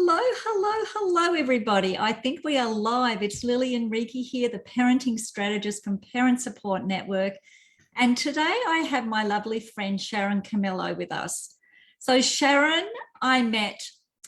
Hello, everybody. I think we are live. It's Lillian Reiki here, the parenting strategist from Parent Support Network. And today I have my lovely friend Sharon Chemello with us. So Sharon, I met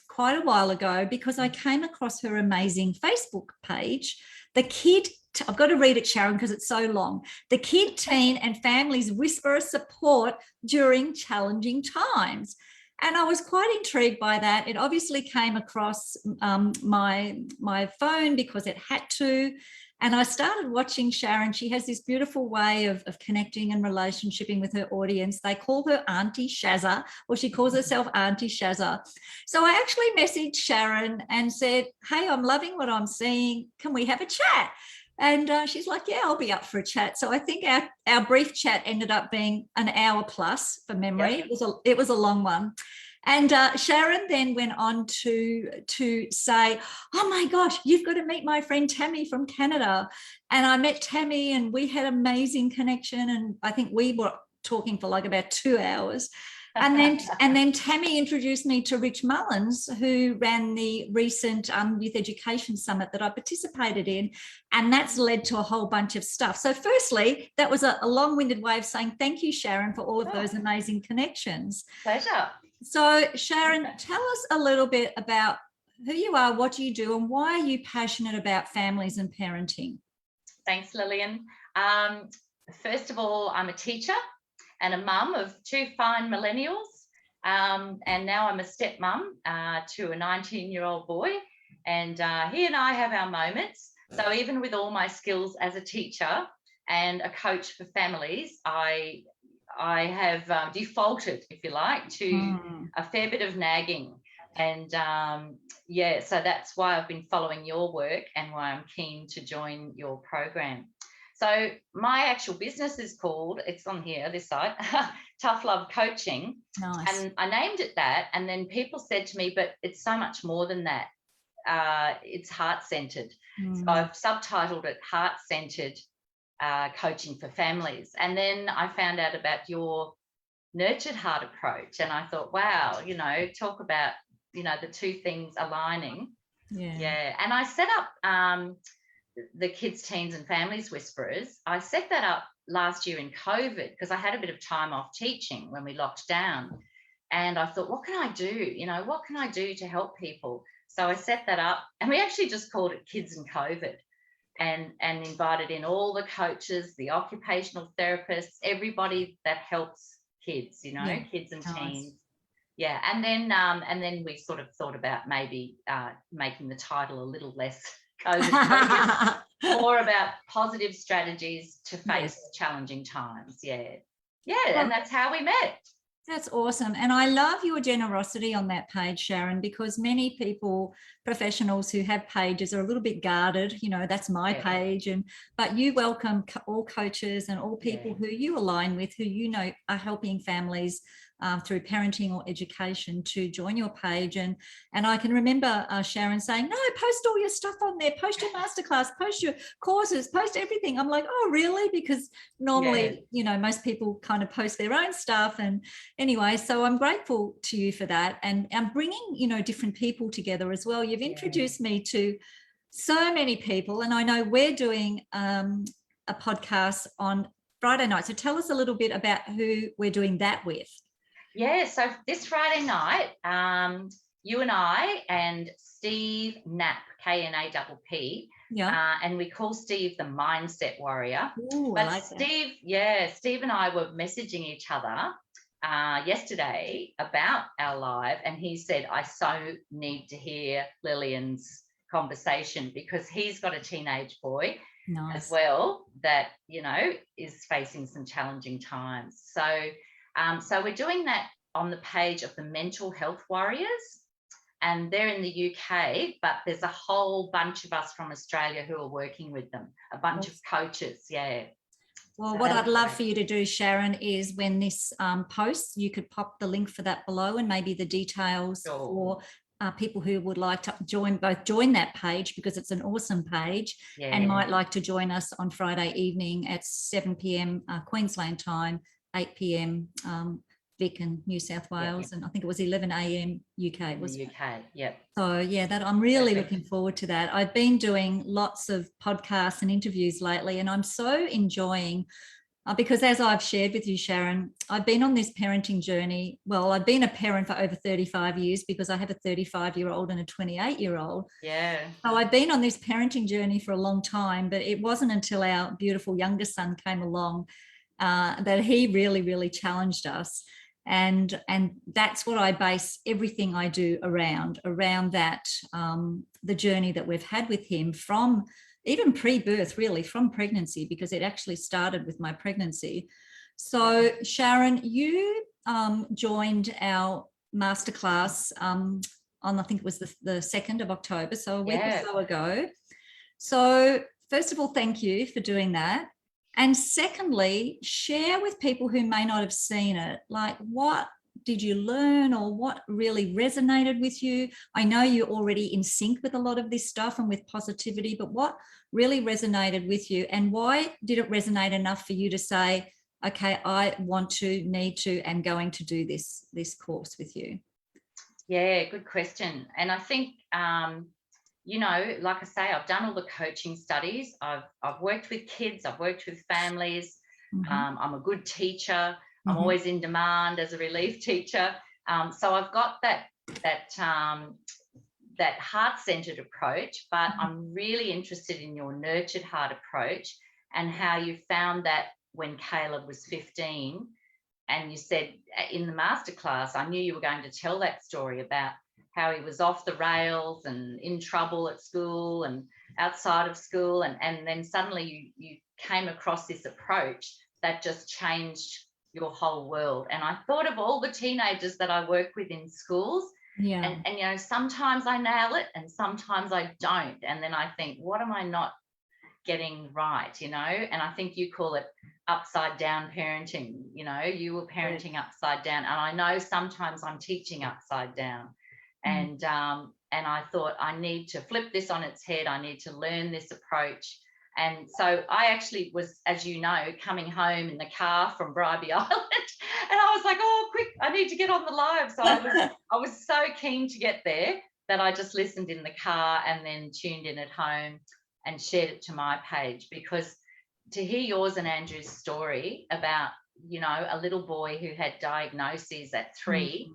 quite a while ago because I came across her amazing Facebook page. I've got to read it, Sharon, because it's so long. The Kid, Teen and Families Whisperer Support During Challenging Times. And I was quite intrigued by that. It obviously came across my phone because it had to. And I started watching Sharon. She has this beautiful way of connecting and relationshiping with her audience. They call her Aunty Shazza, or she calls herself Aunty Shazza. So I actually messaged Sharon and said, hey, I'm loving what I'm seeing. Can we have a chat? And she's like, yeah, I'll be up for a chat. So I think our brief chat ended up being an hour plus for memory. Yep. It was a long one. And Sharon then went on to say, oh my gosh, you've got to meet my friend Tammy from Canada. And I met Tammy and we had amazing connection. And I think we were talking for like about 2 hours. And then Tammy introduced me to Rich Mullins, who ran the recent Youth Education Summit that I participated in. And that's led to a whole bunch of stuff. So firstly, that was a long-winded way of saying thank you, Sharon, for all of those amazing connections. Pleasure. So Sharon, tell us a little bit about who you are, what you do, and why are you passionate about families and parenting? Thanks, Lillian. First of all, I'm a teacher and a mum of 2 fine millennials. And now I'm a stepmom to a 19-year-old boy. And he and I have our moments. So even with all my skills as a teacher and a coach for families, I have defaulted, if you like, to a fair bit of nagging. And so that's why I've been following your work and why I'm keen to join your program. So my actual business is called, it's on here, this side, Tough Love Coaching. Nice. And I named it that. And then people said to me, but it's so much more than that. It's heart-centered. So I've subtitled it Heart-Centered Coaching for Families. And then I found out about your nurtured heart approach. And I thought, wow, talk about, the two things aligning. Yeah. And I set up the Kids, Teens and Families Whisperers. I set that up last year in COVID because I had a bit of time off teaching when we locked down. And I thought, what can I do? What can I do to help people? So I set that up and we actually just called it Kids and COVID and invited in all the coaches, the occupational therapists, everybody that helps kids, kids and teens. Yeah. And then we sort of thought about maybe making the title a little less COVID, more about positive strategies to face challenging times. Yeah. And that's how we met. That's awesome. And I love your generosity on that page, Sharon, because many people, professionals who have pages are a little bit guarded, that's my page. But you welcome all coaches and all people who you align with, who are helping families through parenting or education to join your page. And I can remember Sharon saying, no, post all your stuff on there, post your masterclass, post your courses, post everything. I'm like, oh, really? Because normally, most people kind of post their own stuff. And anyway, so I'm grateful to you for that. And I'm bringing, different people together as well. You've introduced me to so many people. And I know we're doing a podcast on Friday night. So tell us a little bit about who we're doing that with. Yeah, so this Friday night, you and I and Steve Knapp, Knapp, and we call Steve the Mindset Warrior. Ooh, but I like Steve, Steve and I were messaging each other yesterday about our live, and he said, I so need to hear Lillian's conversation because he's got a teenage boy as well that, is facing some challenging times. So we're doing that on the page of the Mental Health Warriors, and they're in the UK, but there's a whole bunch of us from Australia who are working with them, a bunch of coaches, Well, what I'd love for you to do, Sharon, is when this posts, you could pop the link for that below and maybe the details for people who would like to join that page because it's an awesome page and might like to join us on Friday evening at 7 p.m. Queensland time, 8 p.m. Vic and New South Wales, and I think it was 11 a.m. UK. In the UK, yep. So yeah, that I'm really Perfect. looking forward to that. I've been doing lots of podcasts and interviews lately, and I'm so enjoying because as I've shared with you, Sharon, I've been on this parenting journey. Well, I've been a parent for over 35 years because I have a 35-year-old and a 28-year-old. Yeah. So I've been on this parenting journey for a long time, but it wasn't until our beautiful youngest son came along that he really, really challenged us. And that's what I base everything I do around that, the journey that we've had with him from even pre-birth, really, from pregnancy, because it actually started with my pregnancy. So Sharon, you joined our masterclass on, I think it was the 2nd of October, so a week or so ago. So first of all, thank you for doing that. And secondly, share with people who may not have seen it, like what did you learn or what really resonated with you? I know you're already in sync with a lot of this stuff and with positivity, but what really resonated with you, and why did it resonate enough for you to say, okay, I want to, need to, and going to do this course with you? Yeah, good question. And I think, you know, like I say, I've done all the coaching studies. I've worked with kids. I've worked with families. I'm a good teacher. I'm always in demand as a relief teacher. So I've got that heart-centered approach, but I'm really interested in your nurtured heart approach and how you found that when Caleb was 15. And you said in the masterclass, I knew you were going to tell that story about how he was off the rails and in trouble at school and outside of school. And then suddenly you came across this approach that just changed your whole world. And I thought of all the teenagers that I work with in schools. Yeah. And you know, sometimes I nail it and sometimes I don't. And then I think, what am I not getting right, you know? And I think you call it upside down parenting. You know, you were parenting upside down, and I know sometimes I'm teaching upside down. And I thought, I need to flip this on its head. I need to learn this approach. And so I actually was, as you know, coming home in the car from Bribie Island, and I was like, oh, quick, I need to get on the live. So I was so keen to get there that I just listened in the car and then tuned in at home and shared it to my page, because to hear yours and Andrew's story about, you know, a little boy who had diagnoses at 3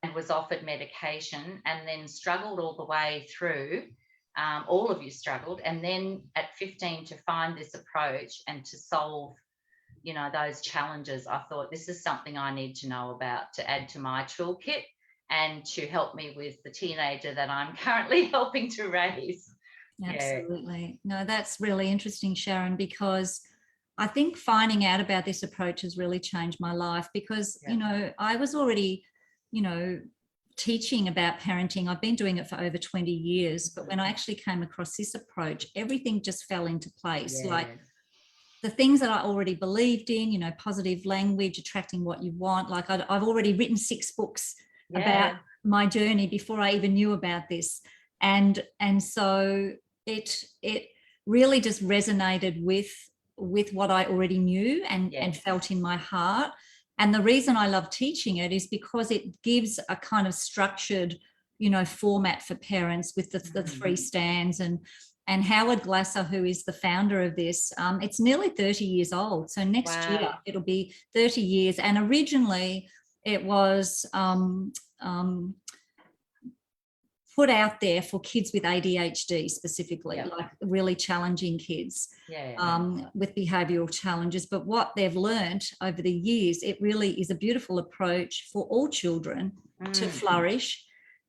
and was offered medication and then struggled all the way through, all of you struggled, and then at 15 to find this approach and to solve, you know, those challenges, I thought this is something I need to know about to add to my toolkit and to help me with the teenager that I'm currently helping to raise. Absolutely. No, that's really interesting, Sharon, because I think finding out about this approach has really changed my life, because, you know, I was already, you know, teaching about parenting. I've been doing it for over 20 years, but when I actually came across this approach, everything just fell into place. Like the things that I already believed in, you know, positive language, attracting what you want. Like I've already written 6 books about my journey before I even knew about this. And so it really just resonated with what I already knew and felt in my heart. And the reason I love teaching it is because it gives a kind of structured, you know, format for parents with the 3 stands. And Howard Glasser, who is the founder of this, it's nearly 30 years old. So next year it'll be 30 years. And originally it was put out there for kids with ADHD specifically, like really challenging kids with behavioural challenges. But what they've learnt over the years, it really is a beautiful approach for all children to flourish,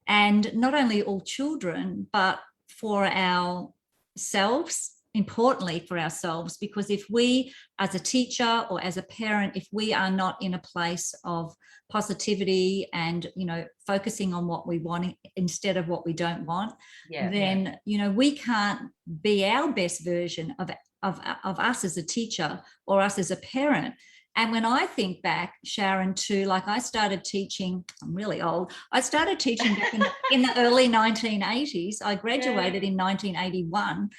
and not only all children, but for ourselves, importantly for ourselves, because if we as a teacher or as a parent, if we are not in a place of positivity and, you know, focusing on what we want instead of what we don't want, then, you know, we can't be our best version of us as a teacher or us as a parent. And when I think back, Sharon, to like I started teaching, I'm really old, I started teaching back in the early 1980s. I graduated in 1981.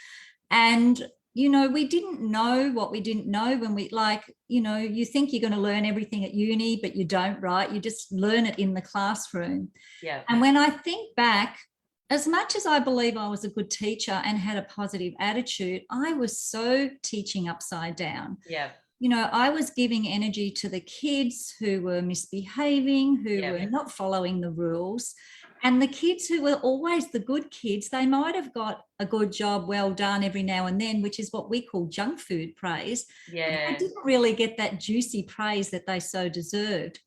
And you know, we didn't know what we didn't know when we, like, you know, you think you're going to learn everything at uni, but you don't, right? You just learn it in the classroom. Yeah. And when I think back, as much as I believe I was a good teacher and had a positive attitude, I was so teaching upside down. Yeah. You know, I was giving energy to the kids who were misbehaving, who were not following the rules. And the kids who were always the good kids, they might have got a good job, well done every now and then, which is what we call junk food praise. Yeah. But they didn't really get that juicy praise that they so deserved.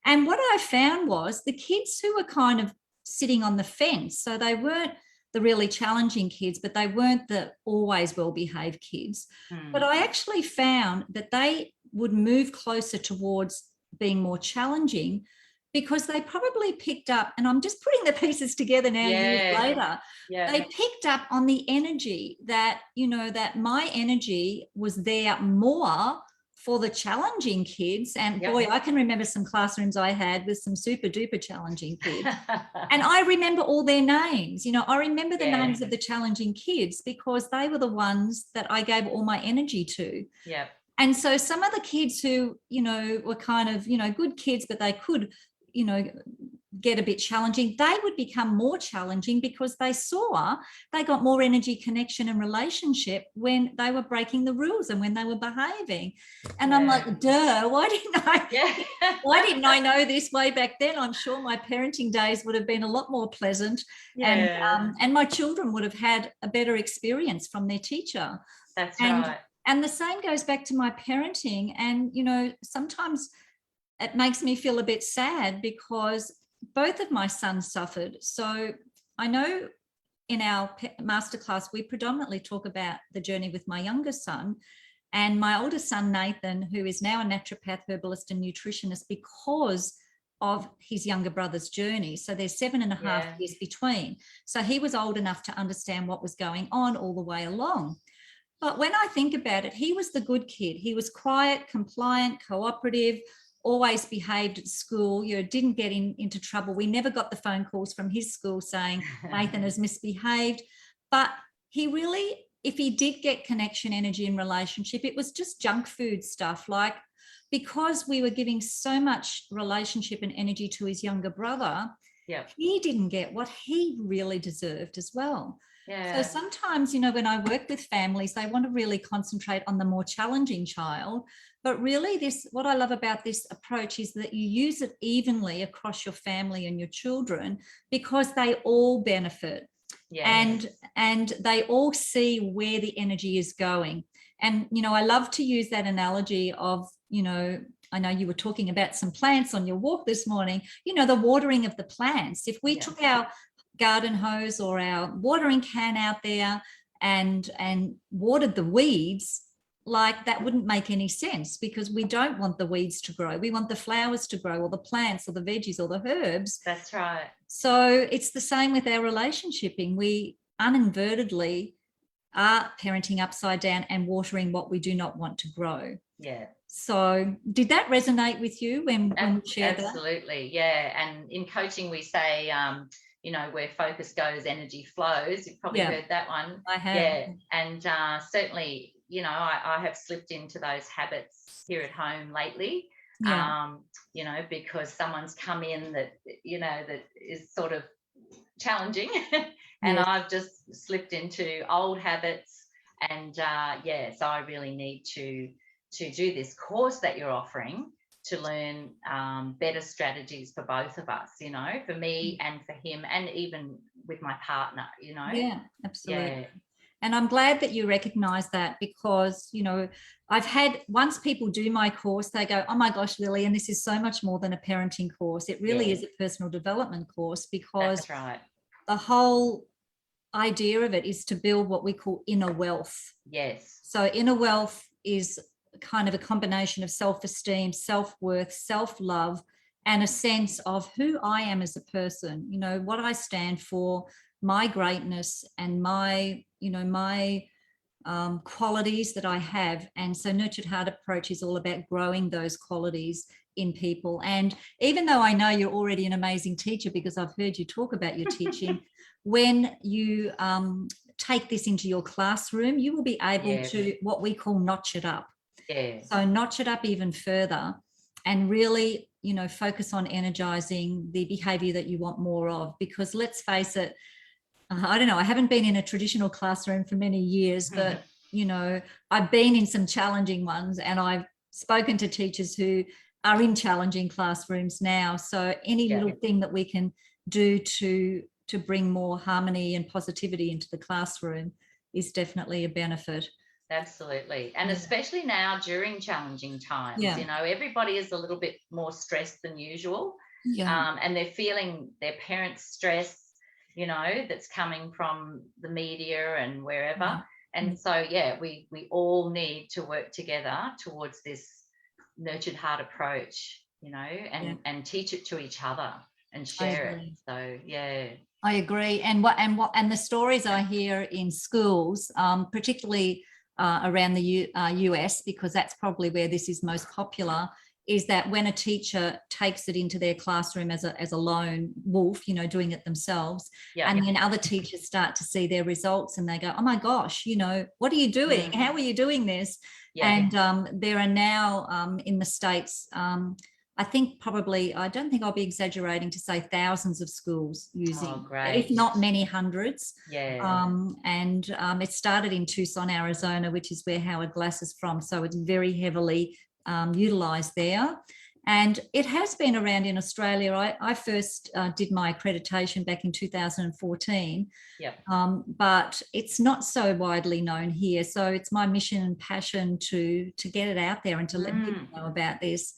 And what I found was the kids who were kind of sitting on the fence, so they weren't the really challenging kids, but they weren't the always well-behaved kids. But I actually found that they would move closer towards being more challenging because they probably picked up, and I'm just putting the pieces together now years later, they picked up on the energy that, you know, that my energy was there more for the challenging kids. And boy, I can remember some classrooms I had with some super duper challenging kids. And I remember all their names. You know, I remember the names of the challenging kids because they were the ones that I gave all my energy to. Yeah. And so some of the kids who, you know, were kind of, you know, good kids, but they could, you know, get a bit challenging, they would become more challenging because they saw they got more energy, connection and relationship when they were breaking the rules and when they were behaving. And I'm like, duh, why didn't I know this way back then? I'm sure my parenting days would have been a lot more pleasant, and my children would have had a better experience from their teacher. That's right. And the same goes back to my parenting. And, you know, sometimes it makes me feel a bit sad because both of my sons suffered. So I know in our masterclass, we predominantly talk about the journey with my younger son and my older son, Nathan, who is now a naturopath, herbalist and nutritionist because of his younger brother's journey. So there's 7.5 years between. So he was old enough to understand what was going on all the way along. But when I think about it, he was the good kid. He was quiet, compliant, cooperative, always behaved at school, you know, didn't get into trouble. We never got the phone calls from his school saying Nathan has misbehaved. But he really, if he did get connection, energy and relationship, it was just junk food stuff. Like, because we were giving so much relationship and energy to his younger brother, he didn't get what he really deserved as well. So sometimes, you know, when I work with families, they want to really concentrate on the more challenging child. But really, what I love about this approach is that you use it evenly across your family and your children because they all benefit. And they all see where the energy is going. And, you know, I love to use that analogy of, you know, I know you were talking about some plants on your walk this morning, you know, the watering of the plants. If we took our garden hose or our watering can out there and watered the weeds, like that wouldn't make any sense because we don't want the weeds to grow. We want the flowers to grow or the plants or the veggies or the herbs. That's right. So it's the same with our relationshiping. We uninadvertently are parenting upside down and watering what we do not want to grow. Yeah. So did that resonate with you when we shared that? Absolutely, yeah. And in coaching, we say, you know, where focus goes, energy flows. You've probably heard that one. I have. Yeah, and certainly, you know, I have slipped into those habits here at home lately. You know, because someone's come in that, you know, that is sort of challenging, and I've just slipped into old habits. And so I really need to do this course that you're offering to learn better strategies for both of us, you know, for me and for him, and even with my partner, you know. Yeah, absolutely. And I'm glad that you recognize that because, you know, I've had, once people do my course, they go, oh my gosh, Lily, and this is so much more than a parenting course. It really is a personal development course because the whole idea of it is to build what we call inner wealth. Yes. So inner wealth is kind of a combination of self-esteem, self-worth, self-love, and a sense of who I am as a person, you know, what I stand for, my greatness and my, you know, my qualities that I have. And so Nurtured Heart approach is all about growing those qualities in people. And even though I know you're already an amazing teacher because I've heard you talk about your teaching, when you take this into your classroom, you will be able Yeah. to what we call notch it up. Yeah. So notch it up even further and really, you know, focus on energizing the behavior that you want more of. Because let's face it, I don't know, I haven't been in a traditional classroom for many years, but, you know, I've been in some challenging ones, and I've spoken to teachers who are in challenging classrooms now. So any little thing that we can do to bring more harmony and positivity into the classroom is definitely a benefit. Absolutely. And especially now during challenging times, you know, everybody is a little bit more stressed than usual. And they're feeling their parents' stress, you know, that's coming from the media and wherever. And so, we all need to work together towards this nurtured heart approach, you know, and teach it to each other and share it. So, I agree. And the stories I hear in schools, particularly around the US, because that's probably where this is most popular, is that when a teacher takes it into their classroom as a lone wolf, you know, doing it themselves, and then other teachers start to see their results and they go, oh my gosh, you know, what are you doing? How are you doing this? And there are now in the States, I think probably, I don't think I'll be exaggerating to say thousands of schools using, if not many hundreds. And it started in Tucson, Arizona, which is where Howard Glass is from. So it's very heavily utilised there. And it has been around in Australia. I first did my accreditation back in 2014, but it's not so widely known here. So it's my mission and passion to get it out there and to let people know about this.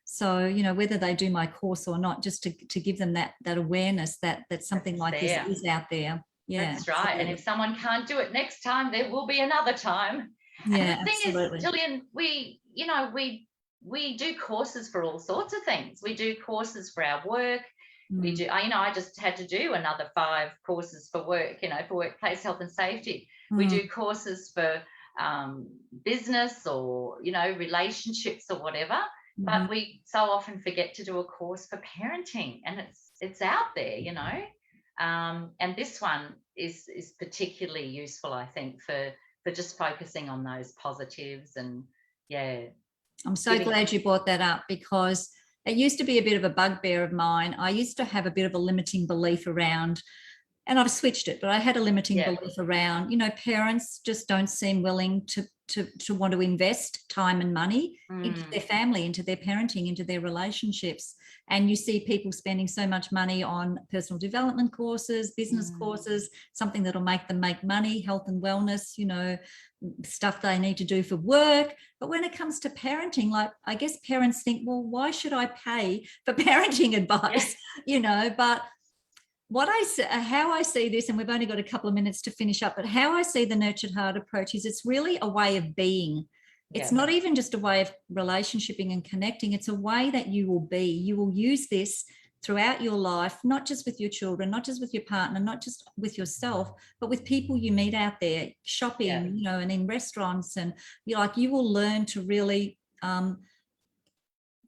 So, you know, whether they do my course or not, just to give them that awareness that something like this is out there. That's right. Absolutely. And if someone can't do it next time, there will be another time. Yeah, and the thing is, Gillian, we do courses for all sorts of things. We do courses for our work. We do, I just had to do another 5 courses for work, you know, for workplace health and safety. We do courses for business or, you know, relationships or whatever. But we so often forget to do a course for parenting, and it's out there, you know. And this one is particularly useful, I think, for just focusing on those positives. And I'm so glad you brought that up, because it used to be a bit of a bugbear of mine. I used to have a bit of a limiting belief around, and I've switched it, but I had a limiting belief around, you know, parents just don't seem willing to want to invest time and money into their family, into their parenting, into their relationships. And you see people spending so much money on personal development courses, business courses, something that'll make them make money, health and wellness, you know, stuff they need to do for work. But when it comes to parenting, like, I guess parents think, well, why should I pay for parenting advice? You know, but how I see this, and we've only got a couple of minutes to finish up, but how I see the nurtured heart approach is it's really a way of being. It's not even just a way of relationshiping and connecting. It's a way that you will be. You will use this throughout your life, not just with your children, not just with your partner, not just with yourself, but with people you meet out there, shopping, you know, and in restaurants. And you will learn to really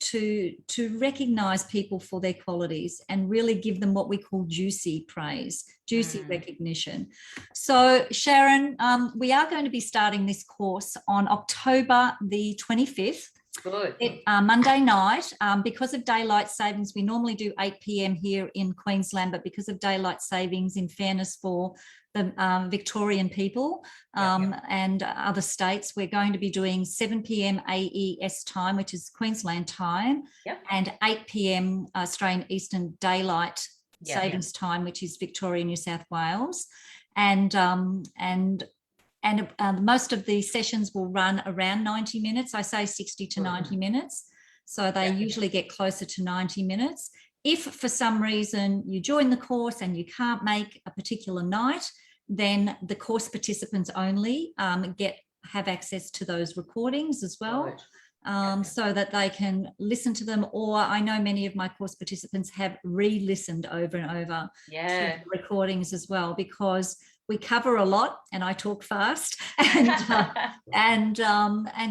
to recognize people for their qualities and really give them what we call juicy praise, juicy recognition. So Sharon, we are going to be starting this course on October the 25th. Good. Monday night. Because of daylight savings, we normally do 8 p.m. here in Queensland, but because of daylight savings, in fairness for the Victorian people and other states, we're going to be doing 7 p.m. AES time, which is Queensland time, and 8 p.m. Australian Eastern Daylight Savings time, which is Victoria, New South Wales. And most of the sessions will run around 90 minutes. I say 60 to 90 minutes. So they usually get closer to 90 minutes. If for some reason you join the course and you can't make a particular night, then the course participants only have access to those recordings as well, so that they can listen to them. Or I know many of my course participants have re-listened over and over to the recordings as well, because we cover a lot and I talk fast, and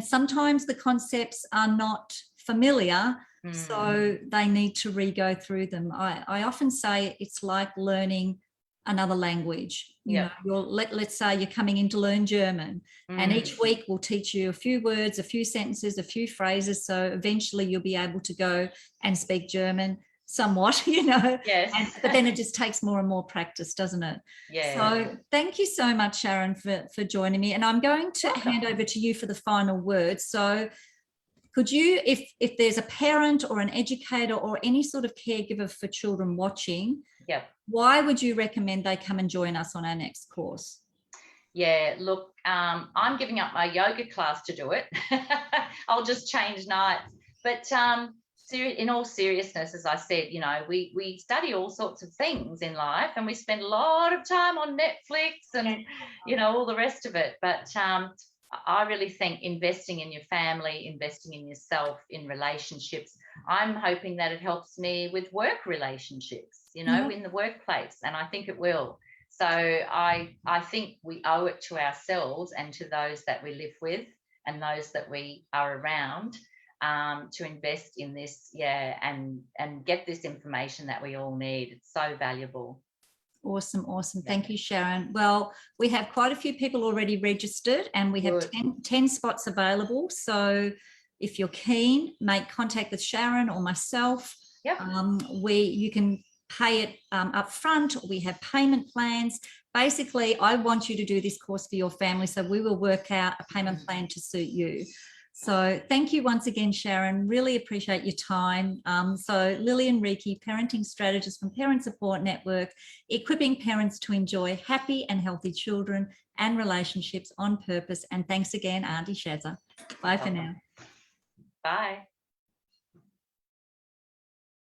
sometimes the concepts are not familiar, so they need to re-go through them. I often say it's like learning another language. You know, let's say you're coming in to learn German, and each week we'll teach you a few words, a few sentences, a few phrases. So eventually you'll be able to go and speak German somewhat, you know. Yes. But then it just takes more and more practice, doesn't it? Yeah. So thank you so much, Sharon, for joining me. And I'm going to hand over to you for the final word. So could you, if there's a parent or an educator or any sort of caregiver for children watching, why would you recommend they come and join us on our next course? Yeah, look, I'm giving up my yoga class to do it. I'll just change nights. But in all seriousness, as I said, you know, we study all sorts of things in life, and we spend a lot of time on Netflix and, you know, all the rest of it. But I really think investing in your family, investing in yourself, in relationships, I'm hoping that it helps me with work relationships, you know, in the workplace, and I think it will. So I think we owe it to ourselves and to those that we live with and those that we are around to invest in this, and get this information that we all need. It's so valuable. Awesome. Thank you, Sharon. Well, we have quite a few people already registered, and we have 10 spots available. So if you're keen, make contact with Sharon or myself. You can pay it up front. We have payment plans. Basically, I want you to do this course for your family, so we will work out a payment plan to suit you. So thank you once again, Sharon. Really appreciate your time. So Lily and Riki, parenting strategists from Parent Support Network, equipping parents to enjoy happy and healthy children and relationships on purpose. And thanks again, Aunty Shazza. Bye for now. Bye.